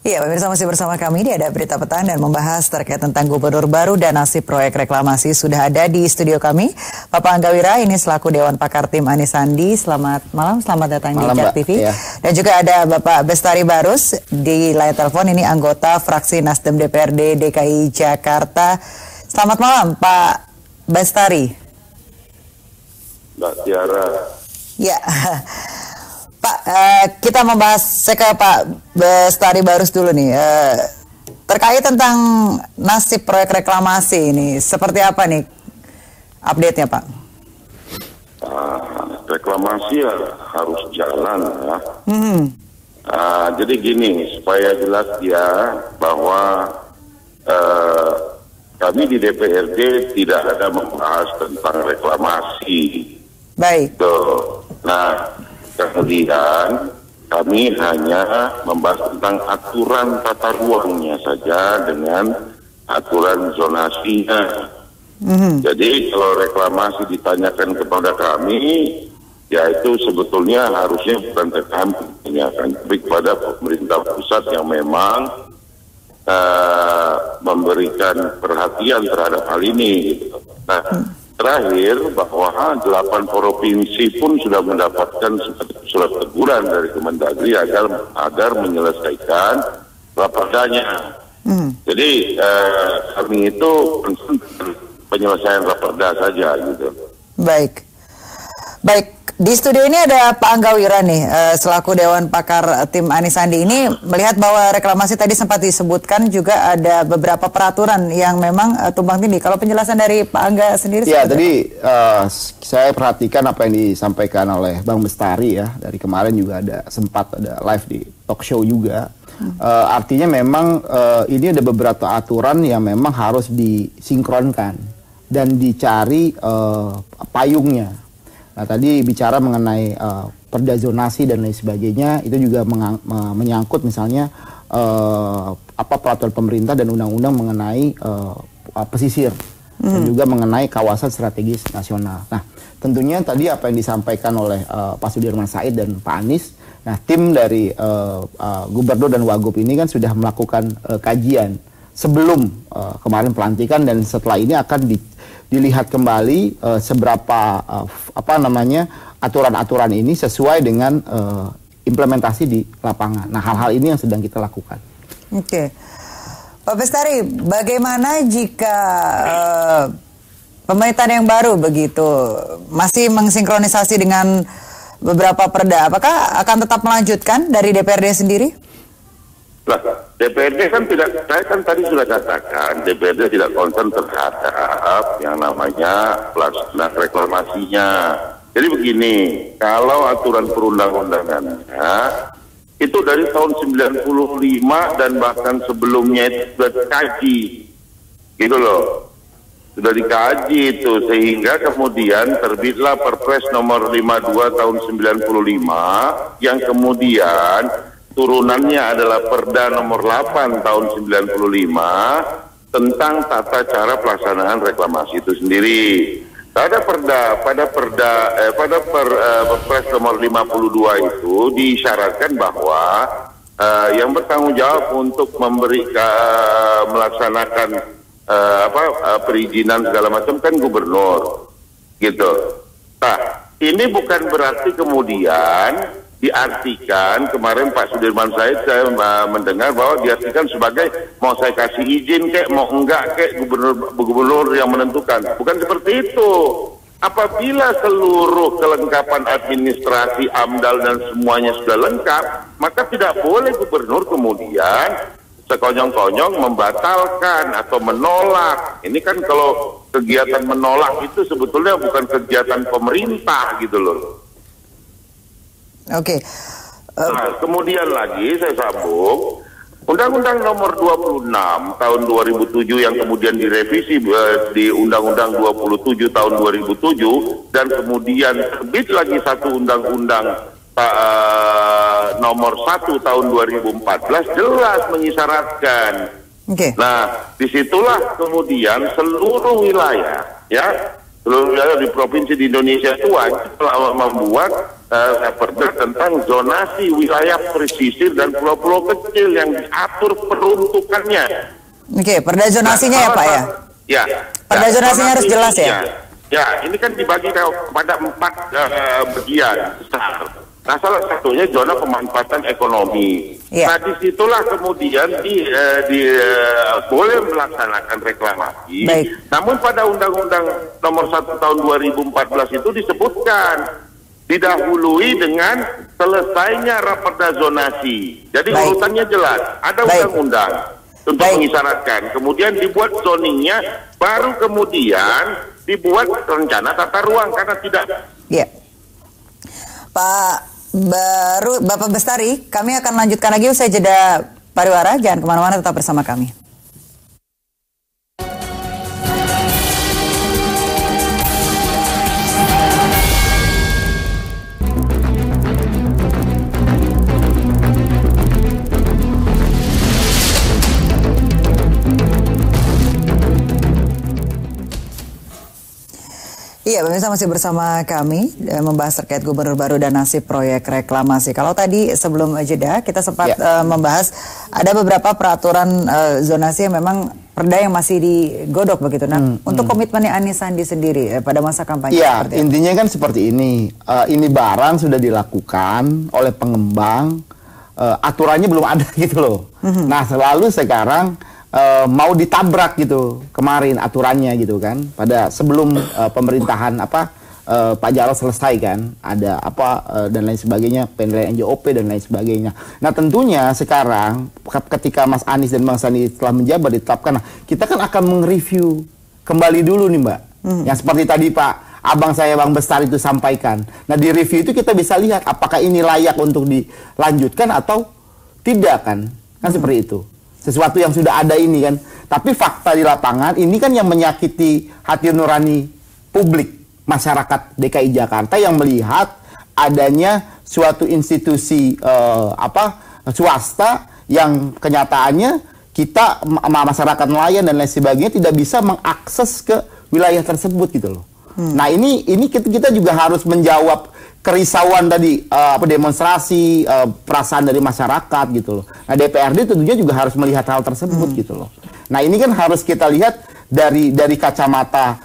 Iya, pemirsa masih bersama kami di Ada Berita Petang dan membahas terkait tentang gubernur baru dan nasib proyek reklamasi. Sudah ada di studio kami Bapak Angga Wira, ini selaku Dewan Pakar Tim Anies Sandi. Selamat malam, selamat datang di JAK TV. Ya. Dan juga ada Bapak Bestari Barus di layar telepon, ini anggota fraksi Nasdem DPRD DKI Jakarta. Selamat malam Pak Bestari. Mbak Tiara. Ya. Pak, kita membahas, saya ke Pak Bestari Barus dulu nih, terkait tentang nasib proyek reklamasi ini, seperti apa nih update-nya Pak? Reklamasi ya harus jalan ya. Jadi gini, supaya jelas ya bahwa kami di DPRD tidak ada membahas tentang reklamasi. Baik. Tuh. Nah, kemudian kami hanya membahas tentang aturan tata ruangnya saja dengan aturan zonasinya. Jadi kalau reklamasi ditanyakan kepada kami, ya itu sebetulnya harusnya bukan kami ditanyakan, tapi kepada pemerintah pusat yang memang memberikan perhatian terhadap hal ini. Gitu. Nah, terakhir bahwa 8 provinsi pun sudah mendapatkan surat teguran dari Kemendagri agar menyelesaikan rapordanya. Jadi kami itu penyelesaian raporda saja gitu. Baik. Di studio ini ada Pak Angga Wira nih, selaku Dewan Pakar Tim Anies Sandi. Ini melihat bahwa reklamasi tadi sempat disebutkan juga ada beberapa peraturan yang memang tumpang tindih. Kalau penjelasan dari Pak Angga sendiri? Ya, tadi saya perhatikan apa yang disampaikan oleh Bang Bestari ya. Dari kemarin juga sempat ada live di talk show juga. Artinya memang ini ada beberapa aturan yang memang harus disinkronkan dan dicari payungnya. Nah, tadi bicara mengenai perda zonasi dan lain sebagainya, itu juga menyangkut misalnya peraturan pemerintah dan undang-undang mengenai pesisir dan juga mengenai kawasan strategis nasional. Nah, tentunya tadi apa yang disampaikan oleh Pak Sudirman Said dan Pak Anies, nah tim dari Gubernur dan Wagub ini kan sudah melakukan kajian sebelum kemarin pelantikan, dan setelah ini akan dilihat kembali seberapa aturan-aturan ini sesuai dengan implementasi di lapangan. Nah, hal-hal ini yang sedang kita lakukan. Oke. Pak Bestari, bagaimana jika pemerintahan yang baru begitu masih mensinkronisasi dengan beberapa perda, apakah akan tetap melanjutkan dari DPRD sendiri? Nah, DPRD kan tidak, saya kan tadi sudah katakan, DPRD tidak concern terhadap yang namanya pelaksanaan reklamasinya. Jadi begini, kalau aturan perundang-undangannya itu dari tahun 95 dan bahkan sebelumnya itu sudah dikaji, gitu loh. Sudah dikaji itu, sehingga kemudian terbitlah Perpres nomor 52 tahun 95 yang kemudian turunannya adalah Perda nomor 8 tahun 95 tentang tata cara pelaksanaan reklamasi itu sendiri. Pada Perpres nomor 52 itu disyaratkan bahwa yang bertanggung jawab untuk melaksanakan perizinan segala macam kan gubernur, gitu. Nah, ini bukan berarti kemudian diartikan, kemarin Pak Sudirman Said saya mendengar bahwa diartikan sebagai mau saya kasih izin kek, mau enggak kek, gubernur yang menentukan. Bukan seperti itu. Apabila seluruh kelengkapan administrasi, AMDAL dan semuanya sudah lengkap, maka tidak boleh gubernur kemudian sekonyong-konyong membatalkan atau menolak. Ini kan kalau kegiatan menolak itu sebetulnya bukan kegiatan pemerintah gitu loh. Oke. Nah, kemudian lagi saya sambung, Undang-Undang nomor 26 tahun 2007 yang kemudian direvisi di Undang-Undang 27 tahun 2007, dan kemudian terbit lagi satu Undang-Undang nomor 1 tahun 2014 jelas mengisyaratkan. Nah, disitulah kemudian seluruh wilayah ya seluruh wilayah di provinsi di Indonesia itu wajib membuat perda tentang zonasi wilayah pesisir dan pulau-pulau kecil yang diatur peruntukannya. Oke, perda zonasinya ya Pak ya? Ya. Perda zonasinya harus jelas ya? Ya, ini kan dibagi kepada 4 bagian besar. Nah, salah satunya zona pemanfaatan ekonomi. Ya. Nah, disitulah kemudian boleh melaksanakan reklamasi. Baik. Namun pada Undang-Undang Nomor 1 Tahun 2014 itu disebutkan didahului dengan selesainya raperda zonasi. Jadi Baik. urutannya jelas. Ada Baik. undang-undang untuk Baik. mengisyaratkan. Kemudian dibuat zoningnya, baru kemudian dibuat rencana tata ruang karena tidak. Ya. Bapak Bestari, kami akan lanjutkan lagi usai jeda pariwara. Jangan kemana-mana, tetap bersama kami. Iya, pemirsa masih bersama kami membahas terkait gubernur baru dan nasib proyek reklamasi. Kalau tadi sebelum jeda kita sempat membahas ada beberapa peraturan zonasi yang memang perda yang masih digodok begitu. Nah, untuk komitmennya Anies Sandi sendiri pada masa kampanye. Ya, intinya kan seperti ini. Ini barang sudah dilakukan oleh pengembang, aturannya belum ada gitu loh. Nah, selalu sekarang mau ditabrak gitu kemarin aturannya gitu kan, pada sebelum pemerintahan Pak Jarod selesai kan, ada dan lain sebagainya, penilaian NJOP dan lain sebagainya. Nah, tentunya sekarang ketika Mas Anies dan Bang Sandi telah menjabat ditetapkan, kita kan akan mereview kembali dulu nih Mbak, yang seperti tadi Pak abang saya Bang Bestari itu sampaikan. Nah, di review itu kita bisa lihat apakah ini layak untuk dilanjutkan atau tidak kan seperti itu. Sesuatu yang sudah ada ini kan. Tapi fakta di lapangan ini kan yang menyakiti hati nurani publik, masyarakat DKI Jakarta yang melihat adanya suatu institusi swasta yang kenyataannya kita masyarakat nelayan dan lain sebagainya tidak bisa mengakses ke wilayah tersebut gitu loh. Nah, ini kita juga harus menjawab kerisauan tadi, demonstrasi, perasaan dari masyarakat gitu loh. Nah, DPRD tentunya juga harus melihat hal tersebut gitu loh. Nah, ini kan harus kita lihat dari kacamata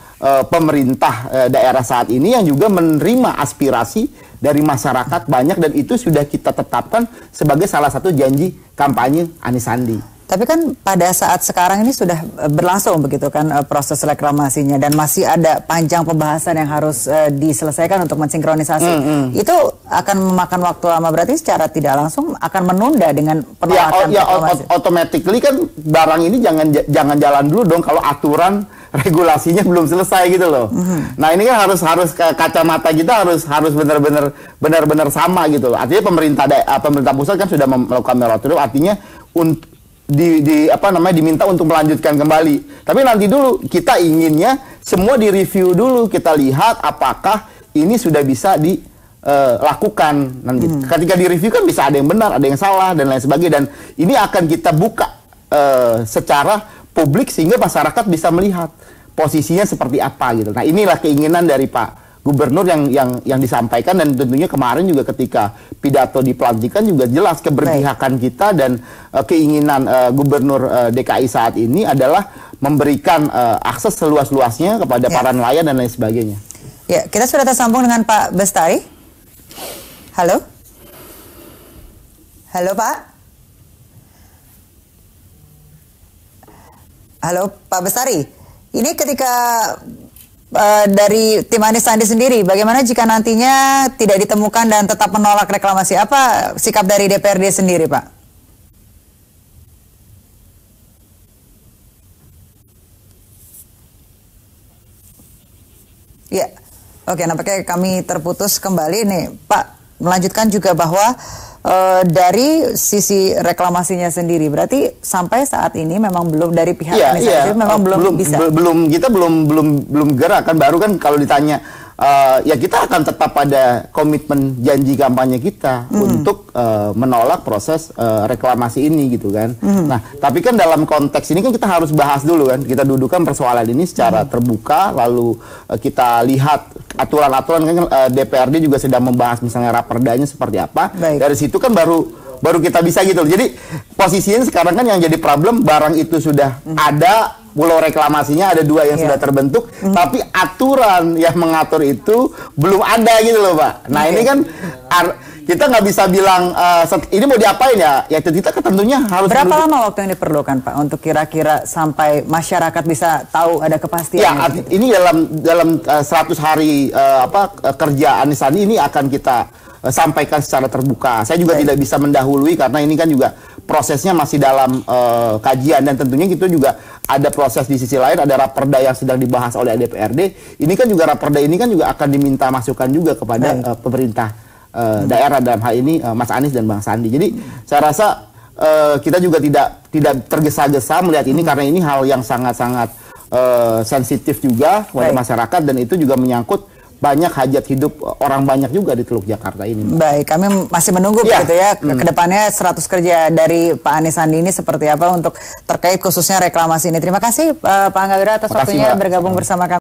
pemerintah daerah saat ini yang juga menerima aspirasi dari masyarakat banyak, dan itu sudah kita tetapkan sebagai salah satu janji kampanye Anies Sandi. Tapi kan pada saat sekarang ini sudah berlangsung begitu kan proses reklamasinya, dan masih ada panjang pembahasan yang harus diselesaikan untuk mensinkronisasi. Itu akan memakan waktu lama, berarti secara tidak langsung akan menunda dengan penolakan reklamasi. Automatically kan barang ini jangan jalan dulu dong kalau aturan regulasinya belum selesai gitu loh. Nah, ini kan harus kacamata kita harus benar-benar sama gitu loh. Artinya pemerintah pusat kan sudah melakukan moratorium, artinya diminta untuk melanjutkan kembali. Tapi nanti dulu kita inginnya semua direview dulu, kita lihat apakah ini sudah bisa dilakukan. Nanti ketika direview kan bisa ada yang benar, ada yang salah dan lain sebagainya, dan ini akan kita buka secara publik sehingga masyarakat bisa melihat posisinya seperti apa gitu. Nah, inilah keinginan dari Pak Gubernur yang disampaikan, dan tentunya kemarin juga ketika pidato di pelantikan juga jelas keberpihakan kita dan keinginan Gubernur DKI saat ini adalah memberikan akses seluas-luasnya kepada para nelayan dan lain sebagainya. Ya, kita sudah tersambung dengan Pak Bestari. Halo? Halo Pak? Halo Pak Bestari. Ini ketika dari tim Anies Sandi sendiri, bagaimana jika nantinya tidak ditemukan dan tetap menolak reklamasi? Apa sikap dari DPRD sendiri, Pak? Ya, oke, nampaknya kami terputus kembali nih, Pak. Melanjutkan juga bahwa dari sisi reklamasinya sendiri, berarti sampai saat ini memang belum dari pihak Anies Sandi memang belum bisa. Kita belum gerak kan, baru kan kalau ditanya ya kita akan tetap pada komitmen janji kampanye kita untuk menolak proses reklamasi ini gitu kan. Nah, tapi kan dalam konteks ini kan kita harus bahas dulu kan, kita dudukkan persoalan ini secara terbuka, lalu kita lihat aturan-aturan kan DPRD juga sedang membahas misalnya raperdanya seperti apa. Dari situ kan baru kita bisa gitu. Jadi posisinya sekarang kan yang jadi problem, barang itu sudah ada, pulau reklamasinya ada 2 yang sudah terbentuk, tapi aturan yang mengatur itu belum ada gitu loh Pak. Nah ini kan kita nggak bisa bilang ini mau diapain ya, ya kita tentunya harus. Berapa lama waktu yang diperlukan Pak untuk kira-kira sampai masyarakat bisa tahu ada kepastian? Ya ini dalam 100 hari kerja Anies Sandi ini akan kita sampaikan secara terbuka. Saya juga tidak bisa mendahului karena ini kan juga prosesnya masih dalam kajian, dan tentunya itu juga ada proses di sisi lain, ada raperda yang sedang dibahas oleh DPRD. Ini kan juga raperda ini kan juga akan diminta masukan juga kepada pemerintah daerah, dalam hal ini Mas Anies dan Bang Sandi. Jadi saya rasa kita juga tidak tergesa-gesa melihat ini karena ini hal yang sangat-sangat sensitif juga kepada masyarakat, dan itu juga menyangkut banyak hajat hidup orang banyak juga di Teluk Jakarta ini. Baik, kami masih menunggu begitu ya kedepannya 100 kerja dari Pak Anies Sandi ini seperti apa untuk terkait khususnya reklamasi ini. Terima kasih Pak Anggawira atas waktunya bergabung bersama kami.